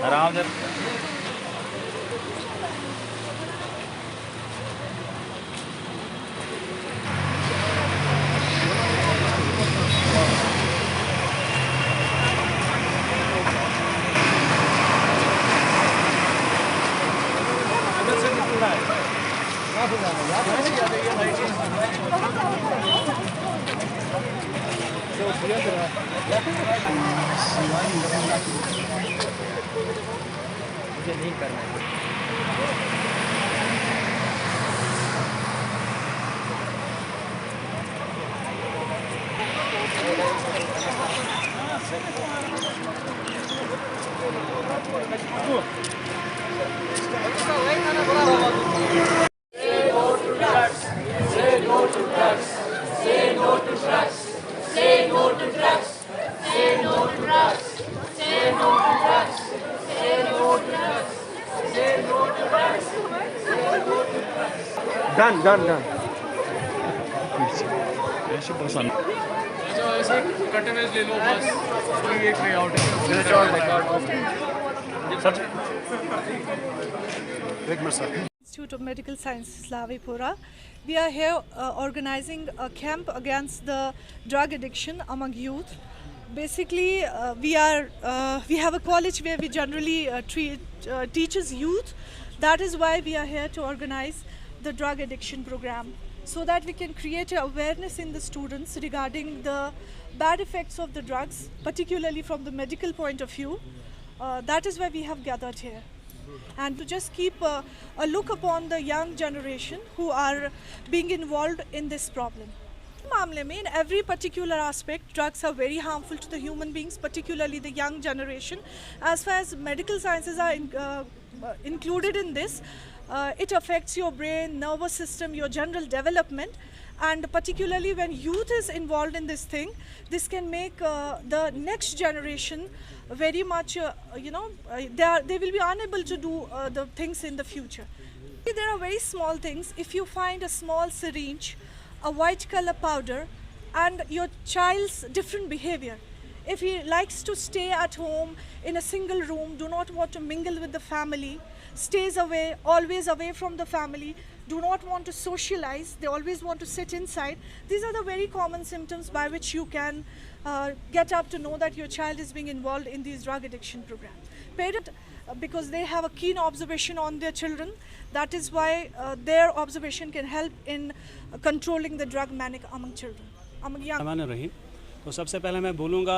आराम से। मुझे नहीं करना है। Done. ऐसे पसंद। ऐसे कटवेज ले लो बस, कोई एक वे आउट है। Institute of Medical Sciences, Lavipura. We are here organizing a camp against the drug addiction among youth. Basically, we have a college where we generally teaches youth. That is why we are here to organize the drug addiction program, so that we can create awareness in the students regarding the bad effects of the drugs, particularly from the medical point of view. That is why we have gathered here. And to just keep a look upon the young generation who are being involved in this problem. In every particular aspect, drugs are very harmful to the human beings, particularly the young generation. As far as medical sciences are included in this, it affects your brain, nervous system, your general development. And particularly when youth is involved in this thing, this can make the next generation very much, they will be unable to do the things in the future. There are very small things. If you find a small syringe, a white color powder, and your child's different behavior, if he likes to stay at home in a single room, do not want to mingle with the family, stays away, always away from the family, do not want to socialize, they always want to sit inside. These are the very common symptoms by which you can get up to know that your child is being involved in these drug addiction programs. Parents, because they have a keen observation on their children, that is why their observation can help in controlling the drug manic among children, among young. तो सबसे पहले मैं बोलूँगा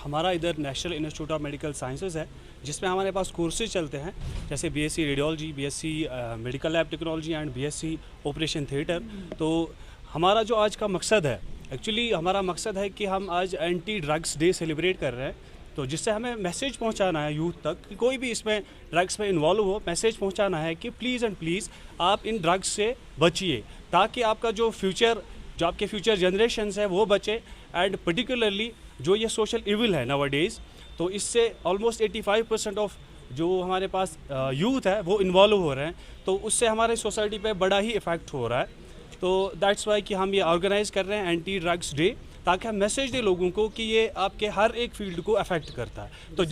हमारा इधर national institute of medical sciences है, जिसमें हमारे पास कोर्सेज चलते हैं जैसे BSc radiology, BSc medical lab technology and BSc operation theatre. तो हमारा जो आज का मकसद है, एक्चुअली हमारा मकसद है कि हम आज एंटी ड्रग्स डे सेलिब्रेट कर रहे हैं, तो जिससे हमें मैसेज पहुंचाना है यूथ तक कि कोई भी इसमें ड्रग्स में इन्वॉल्व हो, मैसेज पहुंचाना है कि प्लीज़ एंड प्लीज़ आप इन ड्रग्स से बचिए, ताकि आपका जो आपके फ्यूचर जनरेशन्स है वो बचे। एंड पर्टिकुलरली जो ये सोशल इविल है नाउअडेज़, तो इससे ऑलमोस्ट 85% ऑफ जो हमारे पास यूथ है वो इन्वॉल्व हो रहे हैं, तो उससे हमारे सोसाइटी पे बड़ा ही इफ़ेक्ट हो रहा है। तो दैट्स वाई कि हम ये ऑर्गेनाइज़ कर रहे हैं एंटी ड्रग्स डे, ताकि हम मैसेज दें लोगों को कि ये आपके हर एक फील्ड को अफेक्ट करता है। तो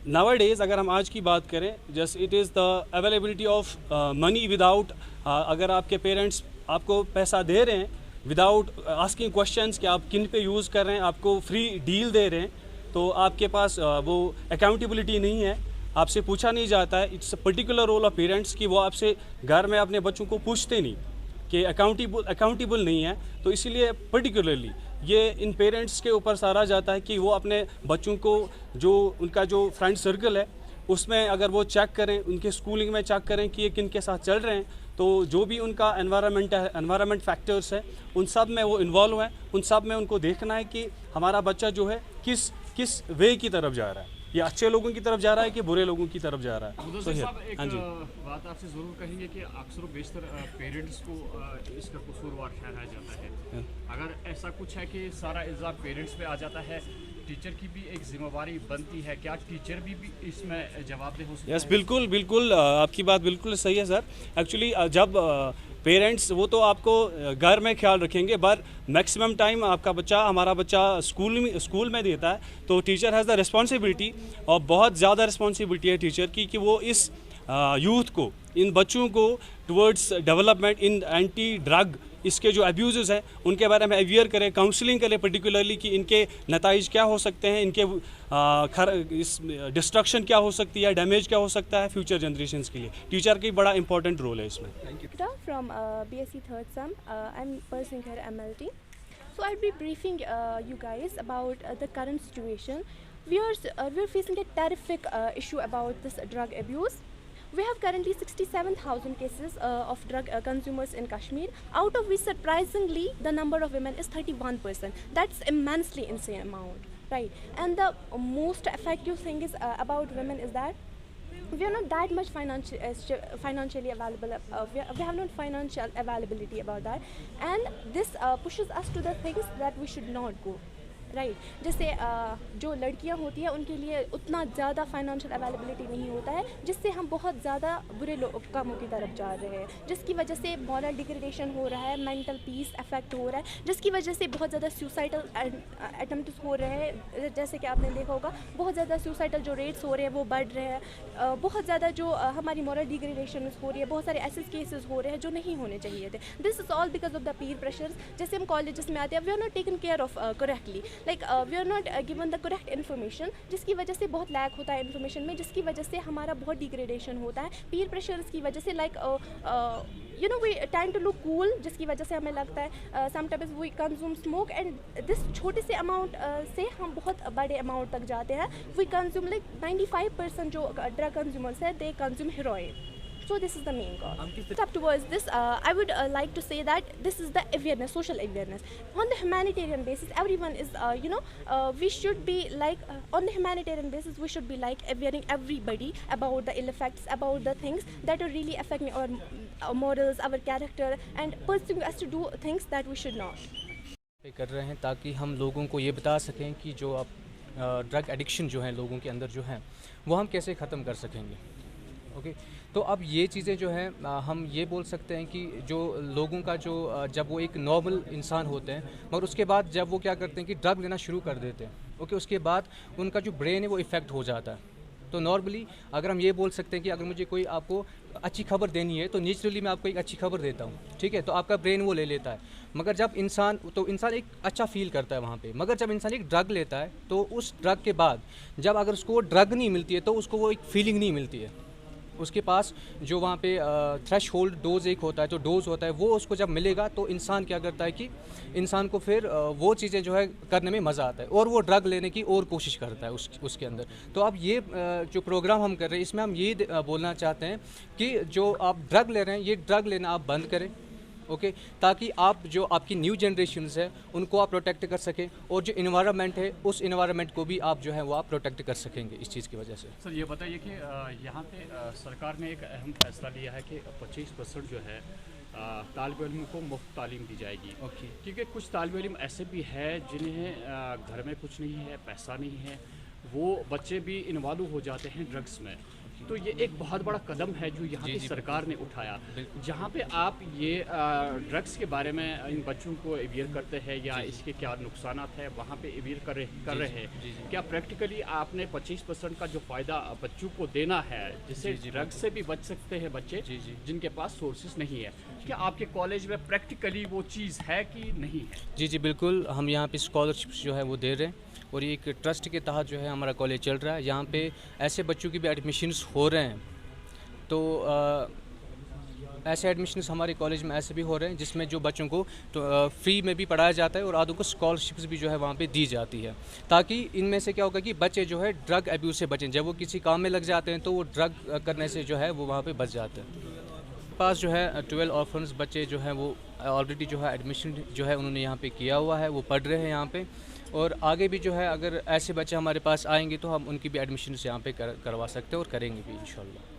नाउअडेज़ अगर हम आज की बात करें, just it is the availability of money without, अगर आपके पेरेंट्स आपको पैसा दे रहे हैं विदाउट आस्किंग क्वेश्चंस कि आप किन पे यूज़ कर रहे हैं, आपको फ्री डील दे रहे हैं, तो आपके पास वो अकाउंटेबिलिटी नहीं है, आपसे पूछा नहीं जाता है। It's a particular role of parents कि वो आपसे घर में अपने बच्चों को पूछते नहीं कि अकाउंटेबल नहीं है। तो इसीलिए पर्टिकुलरली ये इन पेरेंट्स के ऊपर सारा जाता है कि वो अपने बच्चों को उनका जो फ्रेंड सर्कल है उसमें अगर वो चेक करें, उनके स्कूलिंग में चेक करें कि ये किन के साथ चल रहे हैं, तो जो भी उनका एनवायरनमेंट फैक्टर्स है उन सब में वो इन्वॉल्व हैं, उन सब में उनको देखना है कि हमारा बच्चा जो है किस वे की तरफ जा रहा है, ये अच्छे लोगों की तरफ जा रहा है कि बुरे लोगों की तरफ जा रहा है। तो हाँ जी, बात आपसे ज़रूर कहेंगे कि अक्सर बेशतर पेरेंट्स को इसका कसूरवार ठहराया जाता है। अगर ऐसा कुछ है कि सारा इल्ज़ाम पेरेंट्स पे आ जाता है, टीचर की भी एक जिम्मेवारी बनती है, क्या टीचर भी इसमें जवाबदेह हो सकता है? यस, बिल्कुल आपकी बात बिल्कुल सही है सर। एक्चुअली जब पेरेंट्स वो तो आपको घर में ख्याल रखेंगे, पर मैक्सिमम टाइम आपका बच्चा, हमारा बच्चा स्कूल में देता है, तो टीचर हैज़ द रिस्पॉन्सिबिलिटी, और बहुत ज़्यादा रिस्पॉन्सिबिलिटी है टीचर की कि वो इस यूथ को, इन बच्चों को towards development in anti drug, इसके जो अब्यूज़ हैं उनके बारे में अवेयर करें, काउंसलिंग करें पर्टिकुलरली कि इनके नताइज क्या हो सकते हैं, इनके इस डिस्ट्रक्शन क्या हो सकती है, डैमेज क्या हो सकता है फ्यूचर जनरेशन्स के लिए। टीचर की बड़ा इंपॉर्टेंट रोल है इसमें। From BSc third sem, I'm pursuing here MLT. So I'll be briefing you guys about the current situation. We're facing a terrific issue about this drug abuse. We have currently 67,000 cases of drug consumers in Kashmir, out of which surprisingly the number of women is 31%. That's immensely insane amount, right? And the most effective thing is about women is that we are not that much financially available. We have not financial availability about that, and this pushes us to the things that we should not go. Right, जैसे जो लड़कियां होती हैं उनके लिए उतना ज़्यादा financial availability नहीं होता है, जिससे हम बहुत ज़्यादा बुरे कामों की तरफ जा रहे हैं, जिसकी वजह से मॉरल डिग्रेडेशन हो रहा है, मेंटल पीस अफेक्ट हो रहा है, जिसकी वजह से बहुत ज़्यादा सुसाइडल अटैम्प्ट्स हो रहे हैं। जैसे कि आपने देखा होगा, बहुत ज़्यादा सुसाइडल जो रेट्स हो रहे हैं वो बढ़ रहे हैं, बहुत ज़्यादा जो हमारी मॉरल डिग्रेडेशन हो रही है, बहुत सारे ऐसे केसेस हो रहे हैं जो नहीं होने चाहिए थे। This is all because of the peer pressures. जैसे हम कॉलेजेस में आते हैं, we are not taken care of correctly, like we are not given the correct information, जिसकी वजह से बहुत लैक होता है इन्फॉर्मेशन में, जिसकी वजह से हमारा बहुत डिग्रेडेशन होता है पीर प्रेशर्स की वजह से। Like you know we tend to look cool, जिसकी वजह से हमें लगता है sometimes we consume smoke, and this छोटे से अमाउंट से हम बहुत बड़े अमाउंट तक जाते हैं। वी कंज्यूम लाइक 95% जो ड्रग कंज्यूमर्स है they consume heroin. So this is the main cause. Up towards this, I would like to say that this is the awareness, social awareness. On the humanitarian basis, everyone is, we should be like, on the humanitarian basis, we should be like awareing everybody about the ill effects, about the things that are really affecting our morals, our character, and pursuing us to do things that we should not. कर रहे हैं ताकि हम लोगों को ये बता सकें कि जो आप ड्रग एडिक्शन जो है लोगों के अंदर जो है वो हम कैसे ख़त्म कर सकेंगे। ओके, तो अब ये चीज़ें जो हैं हम ये बोल सकते हैं कि जो लोगों का जो जब वो एक नॉर्मल इंसान होते हैं, मगर उसके बाद जब वो क्या करते हैं कि ड्रग लेना शुरू कर देते हैं, ओके, उसके बाद उनका जो ब्रेन है वो इफ़ेक्ट हो जाता है। तो नॉर्मली अगर हम ये बोल सकते हैं कि अगर मुझे कोई आपको अच्छी खबर देनी है तो नेचुरली मैं आपको एक अच्छी खबर देता हूँ, ठीक है, तो आपका ब्रेन वो ले लेता है। मगर जब इंसान एक अच्छा फील करता है वहाँ पे, मगर जब इंसान एक ड्रग लेता है तो उस ड्रग के बाद जब अगर उसको वो ड्रग नहीं मिलती है तो उसको वो एक फीलिंग नहीं मिलती है, उसके पास जो वहाँ पे थ्रेश होल्ड डोज एक होता है, जो डोज होता है वो उसको जब मिलेगा तो इंसान क्या करता है कि इंसान को फिर वो चीज़ें जो है करने में मज़ा आता है और वो ड्रग लेने की और कोशिश करता है उसके अंदर। तो अब ये जो प्रोग्राम हम कर रहे हैं इसमें हम ये बोलना चाहते हैं कि जो आप ड्रग ले रहे हैं ये ड्रग लेना आप बंद करें, ओके, ताकि आप जो आपकी न्यू जनरेशन्स है उनको आप प्रोटेक्ट कर सकें, और जो इन्वायरमेंट है उस इन्वायरमेंट को भी आप जो है वो आप प्रोटेक्ट कर सकेंगे इस चीज़ की वजह से। सर ये बताइए कि यहाँ पे सरकार ने एक अहम फैसला लिया है कि 25% जो है तालिब इल्म को मुफ्त तालीम दी जाएगी। ओके, क्योंकि कुछ तालिब इल्म ऐसे भी है जिन्हें घर में कुछ नहीं है, पैसा नहीं है, वो बच्चे भी इन्वॉल्व हो जाते हैं ड्रग्स में। तो ये एक बहुत बड़ा कदम है जो यहाँ की सरकार ने उठाया, जहाँ पे आप ये ड्रग्स के बारे में इन बच्चों को अवेयर करते हैं या इसके क्या नुकसान है वहाँ पे अवेयर कर रहे हैं। क्या प्रैक्टिकली आपने 25% का जो फ़ायदा बच्चों को देना है जिससे ड्रग्स से भी बच सकते हैं बच्चे जिनके पास सोर्सेज नहीं है, क्या आपके कॉलेज में प्रैक्टिकली वो चीज़ है कि नहीं है? जी बिल्कुल, हम यहाँ पे स्कॉलरशिप जो है वो दे रहे हैं और एक ट्रस्ट के तहत जो है हमारा कॉलेज चल रहा है। यहाँ पे ऐसे बच्चों की भी एडमिशन्स हो रहे हैं, तो ऐसे एडमिशन्स हमारे कॉलेज में ऐसे भी हो रहे हैं जिसमें जो बच्चों को तो फ्री में भी पढ़ाया जाता है और आधों को स्कॉलरशिप्स भी जो है वहाँ पे दी जाती है, ताकि इनमें से क्या होगा कि बच्चे जो है ड्रग अब्यूज़ से बचें। जब वो किसी काम में लग जाते हैं तो वो ड्रग करने से जो है वो वहाँ पर बच जाते हैं। पास जो है 12 ऑर्फन्स बच्चे जो हैं वो ऑलरेडी जो है एडमिशन जो है उन्होंने यहाँ पे किया हुआ है, वो पढ़ रहे हैं यहाँ पे, और आगे भी जो है अगर ऐसे बच्चे हमारे पास आएंगे तो हम उनकी भी एडमिशन यहाँ पे करवा सकते हैं और करेंगे भी इंशाल्लाह।